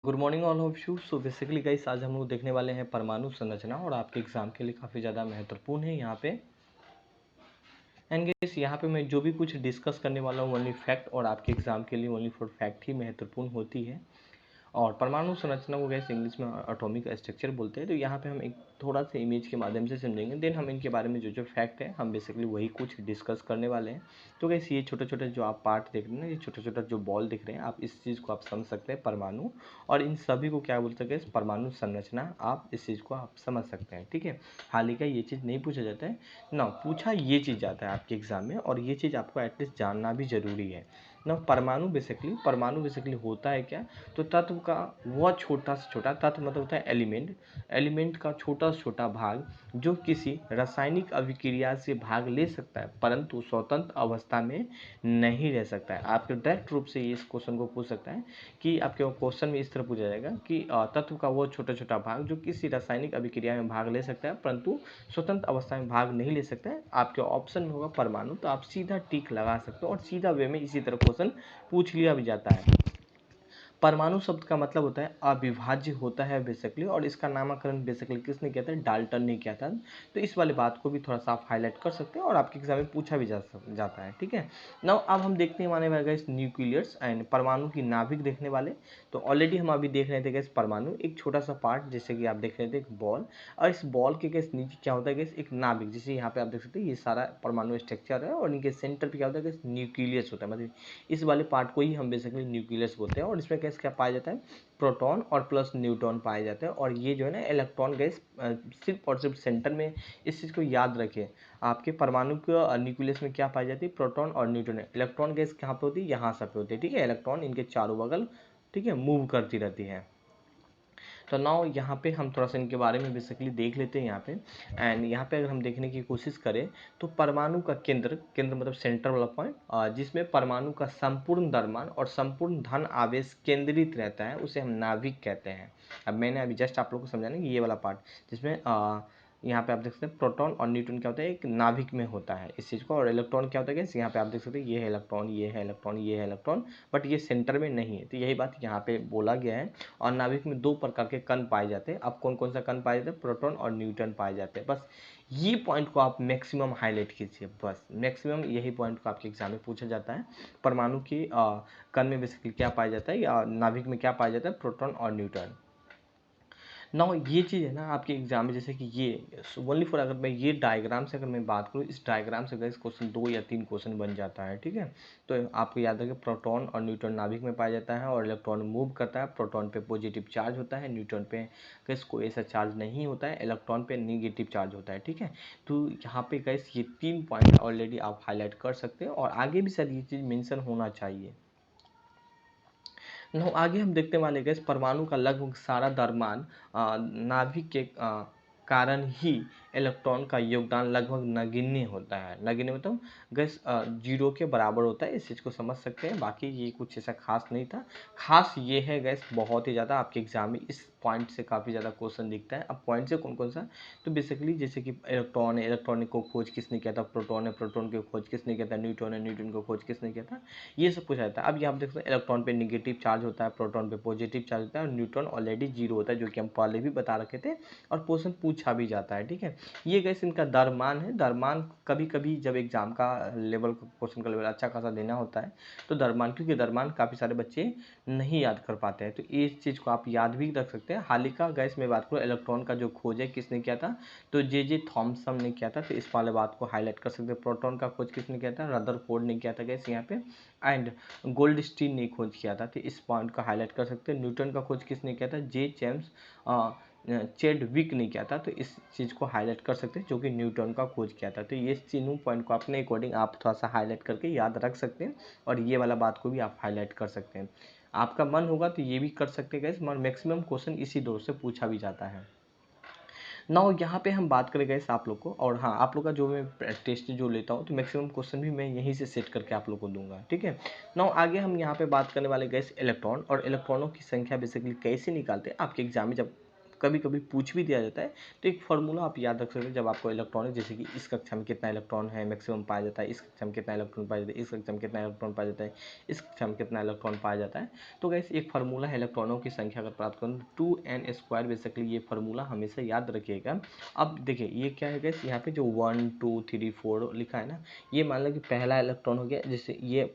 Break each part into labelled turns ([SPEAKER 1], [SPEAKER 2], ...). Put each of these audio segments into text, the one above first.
[SPEAKER 1] Good morning all of you. So basically guys आज हम लोग देखने वाले हैं परमाणु संरचना और आपके एग्जाम के लिए काफ़ी ज़्यादा महत्वपूर्ण है यहाँ पे। एंड गाइस यहाँ पे मैं जो भी कुछ डिस्कस करने वाला हूँ ओनली फैक्ट और आपके एग्जाम के लिए ओनली फॉर फैक्ट ही महत्वपूर्ण होती है। और परमाणु संरचना को गैस इंग्लिश में एटॉमिक स्ट्रक्चर बोलते हैं। तो यहाँ पे हम एक थोड़ा सा इमेज के माध्यम से समझेंगे, देन हम इनके बारे में जो जो फैक्ट है हम बेसिकली वही कुछ डिस्कस करने वाले हैं। तो गैस ये छोटे छोटे जो आप पार्ट देख रहे हैं ना, ये छोटा छोटा जो बॉल दिख रहे हैं, आप इस चीज़ को आप समझ सकते हैं परमाणु, और इन सभी को क्या बोलते हैं परमाणु संरचना। आप इस चीज़ को आप समझ सकते हैं, ठीक है। हाल ही का ये चीज़ नहीं पूछा जाता है ना, पूछा ये चीज़ जाता है आपके एग्जाम में, और ये चीज़ आपको एटलीस्ट जानना भी जरूरी है ना। परमाणु बेसिकली होता है क्या, तो तत्व का वह छोटा से छोटा, तत्व मतलब होता है एलिमेंट का छोटा से छोटा भाग जो किसी रासायनिक अभिक्रिया से भाग ले सकता है परंतु स्वतंत्र अवस्था में नहीं रह सकता है। आपके डायरेक्ट रूप से इस क्वेश्चन को पूछ सकता है कि आपके क्वेश्चन में इस तरह पूछा जाएगा कि तत्व का वो छोटा छोटा भाग जो किसी रासायनिक अभिक्रिया में भाग ले सकता है परंतु स्वतंत्र अवस्था में भाग नहीं ले सकता है। आपके ऑप्शन में होगा परमाणु, तो आप सीधा टिक लगा सकते हो और सीधा वे में इसी तरह क्वेश्चन पूछ लिया भी जाता है। परमाणु शब्द का मतलब होता है अविभाज्य होता है बेसिकली, और इसका नामकरण बेसिकली किसने किया था, डाल्टन ने किया था। तो इस वाली बात को भी थोड़ा सा आप हाईलाइट कर सकते हैं और आपके एग्जाम में पूछा भी जाता है, ठीक है। नाउ अब हम देखने वाले हैं गाइस न्यूक्लियस एंड परमाणु की नाभिक देखने वाले। तो ऑलरेडी हम अभी देख रहे थे गाइस परमाणु एक छोटा सा पार्ट, जैसे कि आप देख रहे थे एक बॉल, और इस बॉल के गाइस नीचे क्या होता है गाइस, एक नाभिक। जैसे यहाँ पे आप देख सकते हैं ये सारा परमाणु स्ट्रक्चर है और इनके सेंटर पे क्या होता है गाइस, न्यूक्लियस होता है। मतलब इस वाले पार्ट को ही हम बेसिकली न्यूक्लियस बोलते हैं, और इसमें गैस क्या पाया जाता है, प्रोटॉन और प्लस न्यूट्रॉन पाए जाते हैं। और ये जो है ना इलेक्ट्रॉन गैस सिर्फ और सिर्फ सेंटर में, इस चीज़ को याद रखिए। आपके परमाणु के न्यूक्लियस में क्या पाई जाती है, प्रोटॉन और न्यूट्रॉन। इलेक्ट्रॉन गैस कहाँ पे होती है, यहाँ सब पे होती है, ठीक है। इलेक्ट्रॉन इनके चारों बगल, ठीक है, मूव करती रहती है। तो नाउ यहाँ पे हम थोड़ा सा इनके बारे में बेसिकली देख लेते हैं यहाँ पे। एंड यहाँ पे अगर हम देखने की कोशिश करें तो परमाणु का केंद्र मतलब सेंटर वाला पॉइंट, जिसमें परमाणु का संपूर्ण द्रव्यमान और संपूर्ण धन आवेश केंद्रित रहता है, उसे हम नाभिक कहते हैं। अब मैंने अभी जस्ट आप लोग को समझाना कि ये वाला पार्ट जिसमें यहाँ पे आप देख सकते हैं प्रोटॉन और न्यूट्रॉन क्या होता है, एक नाभिक में होता है इस चीज़ को। और इलेक्ट्रॉन क्या होता है, यहाँ पे आप देख सकते हैं ये है इलेक्ट्रॉन, ये है इलेक्ट्रॉन, ये है इलेक्ट्रॉन, बट ये सेंटर में नहीं है। तो यही बात यहाँ पे बोला गया है। और नाभिक में दो प्रकार के कण पाए जाते हैं। अब कौन कौन सा कण पाए जाते हैं, प्रोटॉन और न्यूट्रॉन पाए जाते हैं। बस ये पॉइंट को आप मैक्सिमम हाईलाइट कीजिए, बस मैक्सिमम यही पॉइंट को आपके एग्जाम में पूछा जाता है। परमाणु की कण में बेसिकली क्या पाया जाता है, या नाभिक में क्या पाया जाता है, प्रोटॉन और न्यूट्रॉन। नाउ ये चीज़ है ना आपके एग्जाम में, जैसे कि ये ओनली फॉर, अगर मैं ये डायग्राम से अगर मैं बात करूँ, इस डायग्राम से इस क्वेश्चन 2 या 3 क्वेश्चन बन जाता है, ठीक है। तो आपको याद रखिए प्रोटॉन और न्यूट्रॉन नाभिक में पाया जाता है और इलेक्ट्रॉन मूव करता है। प्रोटॉन पे पॉजिटिव चार्ज होता है, न्यूट्रॉन पे गैस कोई ऐसा चार्ज नहीं होता है, इलेक्ट्रॉन पे नेगेटिव चार्ज होता है, ठीक है। तो यहाँ पे गैस ये 3 पॉइंट ऑलरेडी आप हाईलाइट कर सकते हैं और आगे भी सर ये चीज़ मेंशन होना चाहिए। आगे हम देखने वाले गैस परमाणु का लगभग सारा द्रव्यमान नाभिक के कारण ही इलेक्ट्रॉन का योगदान लगभग नगण्य होता है। नगण्य मतलब गैस 0 के बराबर होता है, इस चीज़ को समझ सकते हैं। बाकी ये कुछ ऐसा खास नहीं था। खास ये है गैस बहुत ही ज़्यादा आपके एग्जाम में इस पॉइंट से काफ़ी ज़्यादा क्वेश्चन दिखता है। अब पॉइंट से कौन कौन सा, तो बेसिकली जैसे कि इलेक्ट्रॉन है, इलेक्ट्रॉन को खोज किसने किया था, प्रोटॉन है, प्रोटॉन की खोज किसने किया था, न्यूट्रॉन है, न्यूट्रॉन को खोज किसने किया था, ये सब पूछा जाता है। अब यहाँ आप देख सकते हैं इलेक्ट्रॉन पे नेगेटिव चार्ज होता है, प्रोटॉन पे पॉजिटिव चार्ज होता है और न्यूट्रॉन ऑलरेडी 0 होता है, जो कि हम पहले भी बता रखे थे और क्वेश्चन पूछा भी जाता है, ठीक है। ये गैस इनका द्रव्यमान है। द्रव्यमान कभी कभी जब एग्जाम का लेवल, क्वेश्चन का लेवल अच्छा खासा देना होता है तो द्रव्यमान, क्योंकि द्रव्यमान काफ़ी सारे बच्चे नहीं याद कर पाते हैं, तो इस चीज़ को आप याद भी रख सकते हैं। हाल ही का गैस में बात करूँ इलेक्ट्रॉन का जो खोज है किसने किया था, तो जे थॉमसन ने किया था। तो इस वाले बात को हाईलाइट कर सकते हैं। प्रोटॉन का खोज किसने किया था, रदरफोर्ड ने किया था गैस यहाँ पे। एंड गोल्डस्टीन ने खोज किया था, तो इस पॉइंट को हाईलाइट कर सकते हैं। न्यूटन का खोज किसने किया था, जे जेम्स चैडविक ने किया था, तो इस चीज़ को हाईलाइट कर सकते हैं, जो कि न्यूटन का खोज किया था। तो ये तीनों पॉइंट को अपने अकॉर्डिंग आप थोड़ा सा हाईलाइट करके याद रख सकते हैं और ये वाला बात को भी आप हाईलाइट कर सकते हैं। आपका मन होगा तो ये भी कर सकते हैं गैस, मगर मैक्सिमम क्वेश्चन इसी दौर से पूछा भी जाता है। नाउ यहाँ पे हम बात करें गैस आप लोग को, और हाँ आप लोग का जो मैं टेस्ट जो लेता हूँ तो मैक्सिमम क्वेश्चन भी मैं यहीं से सेट करके आप लोग को दूंगा, ठीक है। नाउ आगे हम यहाँ पे बात करने वाले गैस इलेक्ट्रॉन, और इलेक्ट्रॉनों की संख्या बेसिकली कैसे निकालते हैं आपके एग्जाम में जब कभी कभी पूछ भी दिया जाता है। तो एक फार्मूला आप याद रख सकते हैं जब आपको इलेक्ट्रॉनिक, जैसे कि इस कक्षा में कितना इलेक्ट्रॉन है मैक्सिमम पाया जाता है, इस कक्षा में कितना इलेक्ट्रॉन पाया जाता है, इस कक्षा में कितना इलेक्ट्रॉन पाया जाता है, इस कक्षा में कितना इलेक्ट्रॉन पाया जाता है। तो गैस एक फार्मूला है इलेक्ट्रॉनों की संख्या अगर प्राप्त करूँ 2n², बेसिकली ये फार्मूला हमेशा याद रखिएगा। अब देखिए ये क्या है गैस, यहाँ पे जो 1 2 3 4 लिखा है ना, ये मान लो कि पहला इलेक्ट्रॉन हो गया, जैसे ये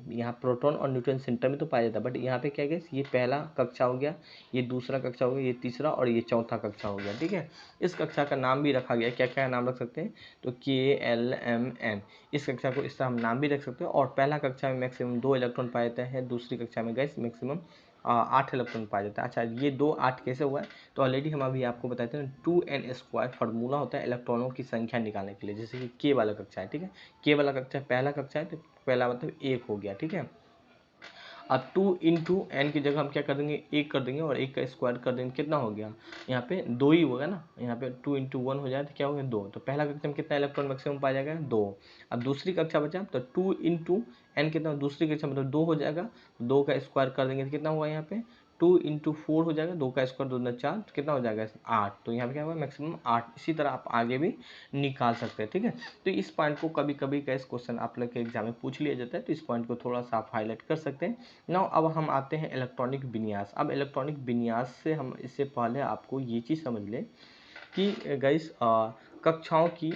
[SPEAKER 1] यहाँ प्रोटॉन और न्यूट्रॉन सेंटर में तो पाया जाता है, बट यहाँ पे क्या है, ये पहला कक्षा हो गया, ये दूसरा कक्षा हो गया, ये तीसरा और ये चौथा कक्षा हो गया। ठीक है, इस कक्षा का नाम भी रखा गया, क्या क्या नाम रख सकते हैं, तो KLMN, इस कक्षा को इस तरह हम नाम भी रख सकते हैं। और पहला कक्षा में मैक्सिमम 2 इलेक्ट्रॉन पाए जाते हैं, दूसरी कक्षा में गैस मैक्सिमम 8 इलेक्ट्रॉन पाया जाता है। अच्छा ये 2 8 कैसे हुआ है, तो ऑलरेडी हम अभी आपको बताए थे 2n² फार्मूला होता है इलेक्ट्रॉनों की संख्या निकालने के लिए, जैसे कि K वाला कक्षा है। ठीक है, K वाला कक्षा पहला कक्षा है, तो पहला मतलब 1 हो गया। ठीक है, अब 2 इंटू एन की जगह हम क्या कर देंगे, 1 कर देंगे और 1 का स्क्वायर कर देंगे, कितना हो गया, यहाँ पे 2 ही होगा ना, यहाँ पे 2 इंटू 1 हो जाए तो क्या हो गया 2। तो पहला कक्षा में कितना इलेक्ट्रॉन मैक्सिमम पाया जाएगा 2। अब दूसरी कक्षा बचा तो 2 इंटू एन कितना, दूसरी कक्षा मतलब 2 हो जाएगा, 2 का स्क्वायर कर देंगे तो कितना हुआ यहाँ पे 2 इंटू 4 हो जाएगा, 2 का स्क्वायर 2 दूना 4, तो कितना हो जाएगा 8। तो यहाँ पे क्या होगा मैक्सिमम 8। इसी तरह आप आगे भी निकाल सकते हैं। ठीक है, तो इस पॉइंट को कभी कभी कैसे क्वेश्चन आप लोग के एग्जाम में पूछ लिया जाता है, तो इस पॉइंट को थोड़ा सा आप हाईलाइट कर सकते हैं। नाउ अब हम आते हैं इलेक्ट्रॉनिक विन्यास। अब इलेक्ट्रॉनिक विन्यास से हम इससे पहले आपको ये चीज़ समझ लें कि गाइस कक्षाओं की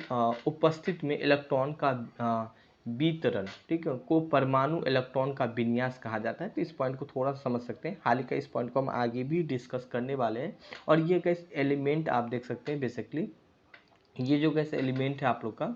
[SPEAKER 1] उपस्थिति में इलेक्ट्रॉन का वितरण, ठीक है, को परमाणु इलेक्ट्रॉन का विन्यास कहा जाता है। तो इस पॉइंट को थोड़ा सा समझ सकते हैं, हाल का इस पॉइंट को हम आगे भी डिस्कस करने वाले हैं। और ये गैस एलिमेंट आप देख सकते हैं, बेसिकली ये जो गैस एलिमेंट है आप लोग का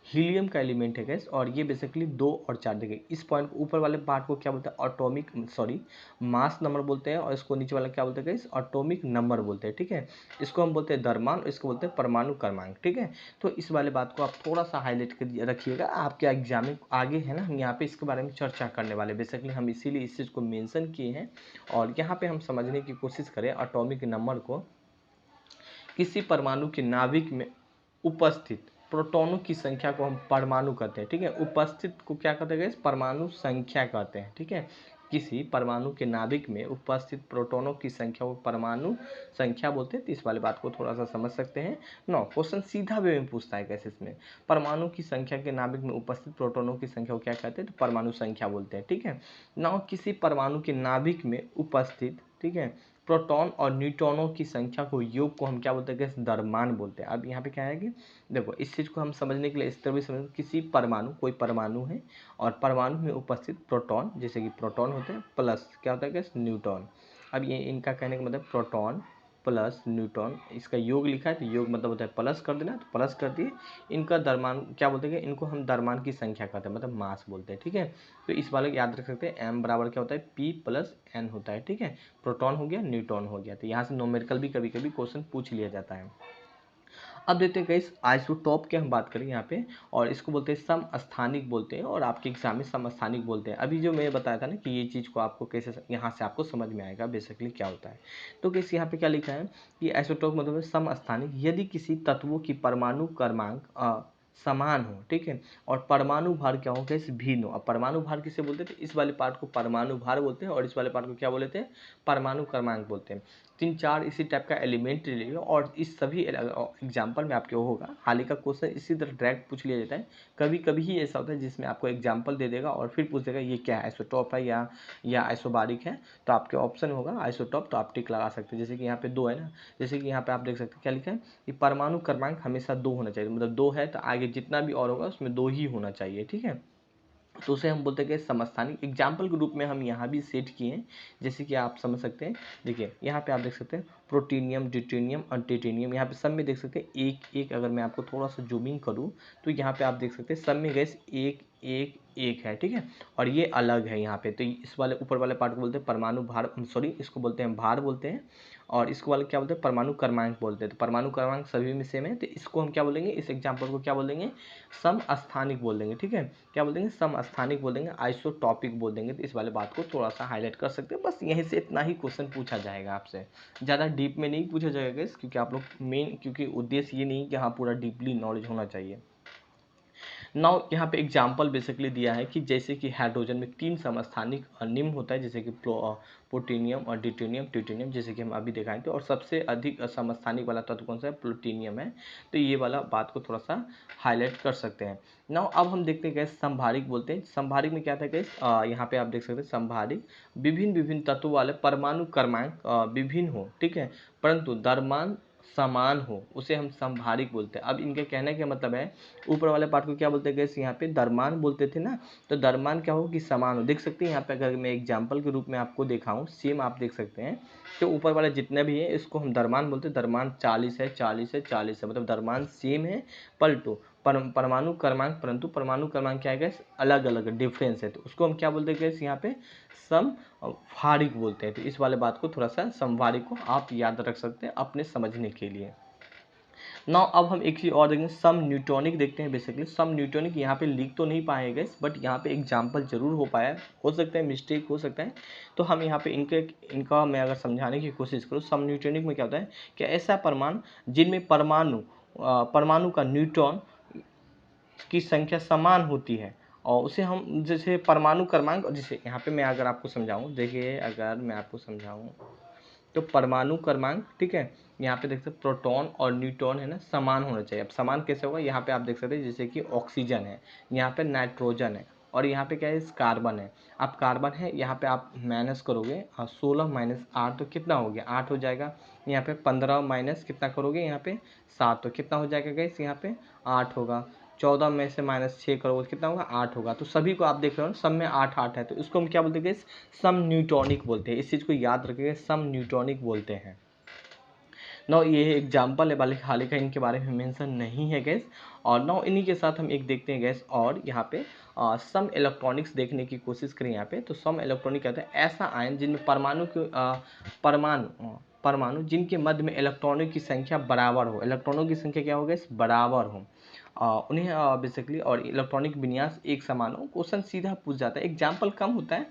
[SPEAKER 1] हीलियम का एलिमेंट है गैस, और ये बेसिकली 2 और 4, देखिए इस पॉइंट ऊपर वाले पार्ट को क्या बोलते हैं, एटॉमिक सॉरी मास नंबर बोलते हैं, और इसको नीचे वाला क्या बोलते हैं गैस, एटॉमिक नंबर बोलते हैं। ठीक है, इसको हम बोलते हैं द्रव्यमान, इसको बोलते हैं परमाणु क्रमांक। ठीक है, तो इस वाले बात को आप थोड़ा सा हाईलाइट कर रखिएगा, आपके एग्जाम में आगे है ना, हम यहाँ पे इसके बारे में चर्चा करने वाले, बेसिकली हम इसीलिए इस चीज़ को मेंशन किए हैं। और यहाँ पे हम समझने की कोशिश करें एटॉमिक नंबर को, किसी परमाणु के नाभिक में उपस्थित प्रोटॉनों की संख्या को हम परमाणु कहते हैं। ठीक है, उपस्थित को क्या कहते हैं, परमाणु संख्या कहते हैं। ठीक है, किसी परमाणु के नाभिक में उपस्थित प्रोटॉनों की संख्या को परमाणु संख्या बोलते हैं। तो इस वाले बात को थोड़ा सा समझ सकते हैं। नौ क्वेश्चन सीधा वे में पूछता है कैसे, इसमें परमाणु की संख्या के नाभिक में उपस्थित प्रोटॉनों की संख्या को क्या कहते हैं, तो परमाणु संख्या बोलते हैं। ठीक है, नौ किसी परमाणु के नाभिक में उपस्थित, ठीक है, प्रोटॉन और न्यूट्रॉनों की संख्या को योग को हम क्या बोलते हैं, द्रव्यमान बोलते हैं। अब यहाँ पे क्या है कि देखो इस चीज़ को हम समझने के लिए इस तरह भी समझ, किसी परमाणु, कोई परमाणु है और परमाणु में उपस्थित प्रोटॉन, जैसे कि प्रोटॉन होते हैं प्लस क्या होता है न्यूट्रॉन। अब ये इनका कहने का मतलब प्रोटॉन प्लस न्यूट्रॉन, इसका योग लिखा है तो योग मतलब होता है प्लस कर देना, तो प्लस कर दिए, इनका द्रव्यमान क्या बोलते हैं, इनको हम द्रव्यमान की संख्या कहते हैं, मतलब मास बोलते हैं। ठीक है, तो इस वाले याद रख सकते हैं, m बराबर क्या होता है p प्लस n होता है। ठीक है, प्रोटॉन हो गया, न्यूट्रॉन हो गया, तो यहाँ से न्यूमेरिकल भी कभी कभी क्वेश्चन पूछ लिया जाता है। अब देखते हैं गाइस आइसोटॉप की हम बात करें यहाँ पे, और इसको बोलते हैं समस्थानिक बोलते हैं, और आपके एग्जाम में समस्थानिक बोलते हैं। अभी जो मैं बताया था ना कि ये चीज़ को आपको कैसे यहाँ से आपको समझ में आएगा बेसिकली क्या होता है। तो गाइस यहाँ पे क्या लिखा है कि आइसोटॉप मतलब है समस्थानिक, यदि किसी तत्वों की परमाणु क्रमांक समान हो, ठीक है, और परमाणु भार क्या हो गैस भिन्न हो। अब परमाणु भार किसे बोलते हैं, इस वाले पार्ट को परमाणु भार बोलते हैं, और इस वाले पार्ट को क्या बोलते हैं, परमाणु क्रमांक बोलते हैं। 3-4 इसी टाइप का एलिमेंट ले लीजिए, और इस सभी एग्जाम्पल में आपके होगा, हाल ही का क्वेश्चन इसी तरह डायरेक्ट पूछ लिया जाता है। कभी कभी ही ऐसा होता है जिसमें आपको एग्जाम्पल दे देगा और फिर पूछ देगा ये क्या है, आइसोटॉप है या आइसोबारिक है, तो आपके ऑप्शन होगा आइसोटॉप, तो आप टिक लगा सकते हैं। जैसे कि यहाँ पे 2 है ना, जैसे कि यहाँ पे आप देख सकते हैं क्या लिखा है कि परमाणु क्रमांक हमेशा 2 होना चाहिए, मतलब 2 है तो आगे जितना भी और होगा उसमें 2 ही होना चाहिए। ठीक है, तो उसे हम बोलते हैं कि समस्थानिक। एग्जाम्पल के रूप में हम यहाँ भी सेट किए हैं, जैसे कि आप समझ सकते हैं। देखिए यहाँ पे आप देख सकते हैं प्रोटीनियम, ड्यूटेनियम और टिटेनियम, यहाँ पे सब में देख सकते हैं एक एक। अगर मैं आपको थोड़ा सा जूमिंग करूँ तो यहाँ पे आप देख सकते हैं सब में गैस एक एक एक है। ठीक है, और ये अलग है यहाँ पे, तो इस वाले ऊपर वाले पार्ट को बोलते हैं परमाणु भार, सॉरी इसको बोलते हैं भार बोलते हैं, और इसको वाले क्या बोलते हैं, परमाणु क्रमांक बोलते हैं। तो परमाणु क्रमांक सभी में सेम है, तो इसको हम क्या बोलेंगे, इस एग्जाम्पल को क्या बोल देंगे, समस्थानिक बोल देंगे। ठीक है, क्या बोल देंगे, समस्थानिक बोल देंगे, आइसोटॉपिक बोल देंगे। तो इस वाले बात को थोड़ा सा हाईलाइट कर सकते हैं, बस यहीं से इतना ही क्वेश्चन पूछा जाएगा आपसे, ज़्यादा डीप में नहीं पूछा जाएगा क्योंकि आप लोग मेन, क्योंकि उद्देश्य ये नहीं कि हाँ पूरा डीपली नॉलेज होना चाहिए। नाउ यहाँ पे एग्जाम्पल बेसिकली दिया है कि जैसे कि हाइड्रोजन में 3 समस्थानिक निम्न होता है, जैसे कि प्लूटोनियम और ड्यूटेनियम ट्यूटेनियम, जैसे कि हम अभी दिखाए थे, और सबसे अधिक समस्थानिक वाला तत्व कौन सा है? प्लूटोनियम है। तो ये वाला बात को थोड़ा सा हाईलाइट कर सकते हैं। नाउ अब हम देखते हैं गैस संभारिक बोलते हैं। संभारिक में क्या था गैस? यहाँ पे आप देख सकते हैं संभारिक विभिन्न विभिन्न तत्वों वाले परमाणु क्रमांक विभिन्न हो, ठीक है, परंतु द्रव्यमान समान हो, उसे हम संभारिक बोलते हैं। अब इनके कहने का मतलब है, ऊपर वाले पार्ट को क्या बोलते हैं गैस? यहाँ पे द्रव्यमान बोलते थे ना, तो द्रव्यमान क्या हो कि समान हो। देख सकते हैं यहाँ पे, अगर मैं एग्जाम्पल के रूप में आपको दिखाऊं, सेम आप देख सकते हैं, तो ऊपर वाले जितने भी है इसको हम द्रव्यमान बोलते हैं। द्रव्यमान 40 है, 40 है, 40 है, मतलब द्रव्यमान सेम है, पलटो परमाणु क्रमांक, परंतु परमाणु क्रमांक क्या है गैस? अलग अलग डिफरेंस है, तो उसको हम क्या बोलते हैं गैस? यहाँ पे समभारिक बोलते हैं। तो इस वाले बात को थोड़ा सा समभारिक को आप याद रख सकते हैं अपने समझने के लिए। नाउ अब हम एक चीज़ और देखेंगे, सम न्यूटोनिक देखते हैं। बेसिकली सम न्यूटोनिक यहाँ पे लिख तो नहीं पाएंगे, बट यहाँ पे एग्जाम्पल जरूर हो पाया, हो सकता है मिस्टेक हो सकता है, तो हम यहाँ पे इनका मैं अगर समझाने की कोशिश करूँ, सम न्यूटोनिक में क्या होता है कि ऐसा परमाणु जिनमें परमाणु का न्यूट्रॉन की संख्या समान होती है, और उसे हम जैसे परमाणु क्रमांक, जैसे यहाँ पे मैं अगर आपको समझाऊँ, देखिए अगर मैं आपको समझाऊँ तो परमाणु क्रमांक, ठीक है, यहाँ पे देख सकते प्रोटॉन और न्यूट्रॉन है ना, समान होना चाहिए। अब समान कैसे होगा? यहाँ पे आप देख सकते हैं जैसे कि ऑक्सीजन है, यहाँ पे नाइट्रोजन है, और यहाँ पे क्या है? कार्बन है। अब कार्बन है, यहाँ पे आप माइनस करोगे 16 माइनस 8 तो कितना हो गया? 8 हो जाएगा। यहाँ पे 15 माइनस कितना करोगे? यहाँ पे 7 तो कितना हो जाएगा गैस? यहाँ पे 8 होगा। 14 में से माइनस 6 करोगे कितना होगा? 8 होगा। तो सभी को आप देख रहे हो सब में 8 8 है, तो इसको हम क्या बोलते हैं गैस? सम न्यूटोनिक बोलते हैं। इस चीज़ को याद रखिएगा, सम न्यूटोनिक बोलते हैं। नाउ ये एग्जाम्पल है, हालांकि इनके बारे में मेंशन नहीं है गैस। और नाउ इन्हीं के साथ हम एक देखते हैं गैस, और यहाँ पे सम इलेक्ट्रॉनिक्स देखने की कोशिश करें यहाँ पे। तो सम इलेक्ट्रॉनिक कहते हैं ऐसा आयन जिनमें परमाणु जिनके मध्य में इलेक्ट्रॉनों की संख्या बराबर हो। इलेक्ट्रॉनों की संख्या क्या हो गई? बराबर हो, उन्हें बेसिकली, और इलेक्ट्रॉनिक विन्यास एक समान हो। क्वेश्चन सीधा पूछ जाता है, एग्जाम्पल कम होता है,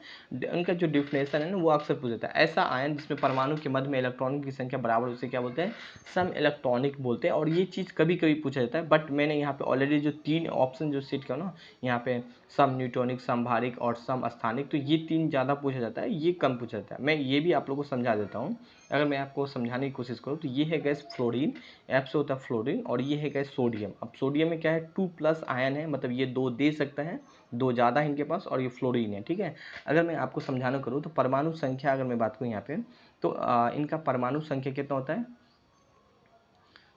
[SPEAKER 1] उनका जो डिफिनेशन है ना वो अक्सर पूछ जाता है। ऐसा आयन जिसमें परमाणु के मध्य में इलेक्ट्रॉनों की संख्या बराबर, उसे क्या बोलते हैं? सम इलेक्ट्रॉनिक बोलते हैं। और ये चीज़ कभी कभी पूछा जाता है, बट मैंने यहाँ पे ऑलरेडी जो 3 ऑप्शन जो सेट किया ना, यहाँ पे सम न्यूटोनिक, समभारिक और सम स्थानिक, तो ये 3 ज़्यादा पूछा जाता है, ये कम पूछा जाता है। मैं ये भी आप लोगों को समझा देता हूँ, अगर मैं आपको समझाने की कोशिश करूँ, तो ये है गैस फ्लोरीन, एफ से होता है फ्लोरीन, और ये है गैस सोडियम। अब सोडियम में क्या है? 2+ आयन है, मतलब ये 2 दे सकता है, 2 ज़्यादा है इनके पास, और ये फ्लोरीन है, ठीक है। अगर मैं आपको समझाना करूँ तो परमाणु संख्या अगर मैं बात करूँ यहाँ पे, तो इनका परमाणु संख्या कितना होता है?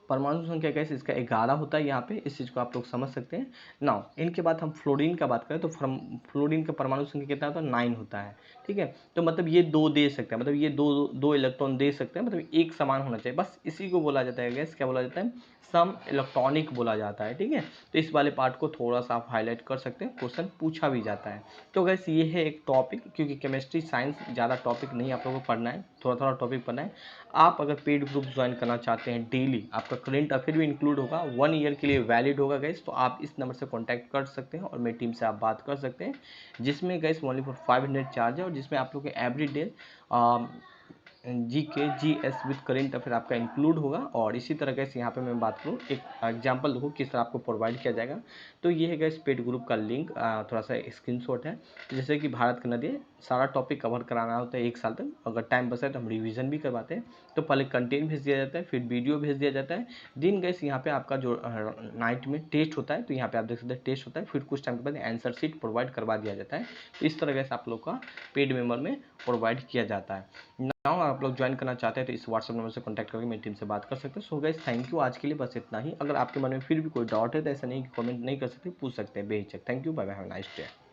[SPEAKER 1] परमाणु संख्या कैसे? इसका 11 होता है यहाँ पे, इस चीज़ को आप लोग समझ सकते हैं। नाउ इनके बाद हम फ्लोरीन का बात करें, तो फ्लोरीन का परमाणु संख्या कितना होता है? 9 होता है, ठीक है। तो मतलब ये 2 दे सकते हैं, मतलब ये दो इलेक्ट्रॉन दे सकते हैं, मतलब एक समान होना चाहिए, बस इसी को बोला जाता है गैस, क्या बोला जाता है? सम इलेक्ट्रॉनिक बोला जाता है, ठीक है। तो इस वाले पार्ट को थोड़ा सा आप हाईलाइट कर सकते हैं, क्वेश्चन पूछा भी जाता है। तो गैस ये है एक टॉपिक, क्योंकि केमिस्ट्री साइंस ज़्यादा टॉपिक नहीं आप लोगों को पढ़ना है, थोड़ा थोड़ा टॉपिक पढ़ना है। आप अगर पेड ग्रुप ज्वाइन करना चाहते हैं, डेली आपका करंट अफेयर भी इंक्लूड होगा, 1 ईयर के लिए वैलिड होगा गैस, तो आप इस नंबर से कॉन्टैक्ट कर सकते हैं और मेरी टीम से आप बात कर सकते हैं, जिसमें गैस ओनली फॉर 500 चार्ज है, और जिसमें आप लोग के every day GK GS with current affair आपका इंक्लूड होगा। और इसी तरह गैस यहाँ पे मैं बात करूँ, एक एग्जांपल देखो किस तरह आपको प्रोवाइड किया जाएगा। तो ये है गैस पेड ग्रुप का लिंक, थोड़ा सा स्क्रीनशॉट है। जैसे कि भारत का नदी, सारा टॉपिक कवर कराना होता है 1 साल तक, अगर टाइम बचा तो हम रिवीजन भी करवाते हैं। तो पहले कंटेंट भेज दिया जाता है, फिर वीडियो भेज दिया जाता है, दिन गैस यहाँ पे आपका जो नाइट में टेस्ट होता है, तो यहाँ पे आप देख सकते हैं टेस्ट होता है, फिर कुछ टाइम के बाद आंसर शीट प्रोवाइड करवा दिया जाता है। तो इस तरह गैस आप लोग का पेड मेंबर में प्रोवाइड किया जाता है। नाउ आप लोग ज्वाइन करना चाहते हैं तो इस व्हाट्सएप नंबर से कॉन्टैक्ट करके मेरी टीम से बात कर सकते हैं। सो गाइस थैंक यू, आज के लिए बस इतना ही। अगर आपके मन में फिर भी कोई डाउट है तो ऐसा नहीं कि कमेंट नहीं कर सकते, पूछ सकते हैं बेहिचक। Thank you, bye bye, have a nice day.